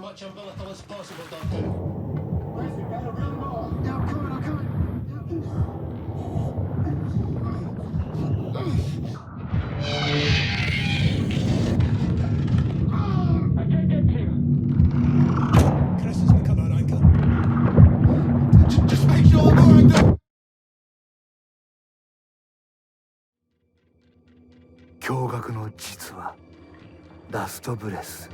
much umbilical as possible, Doctor. Listen, better run more. Yeah, I'm coming, I'm coming. I can't get to you. Chris has become our anchor. Just make sure I'm alright, Doc. 驚愕の実話ラストブレス。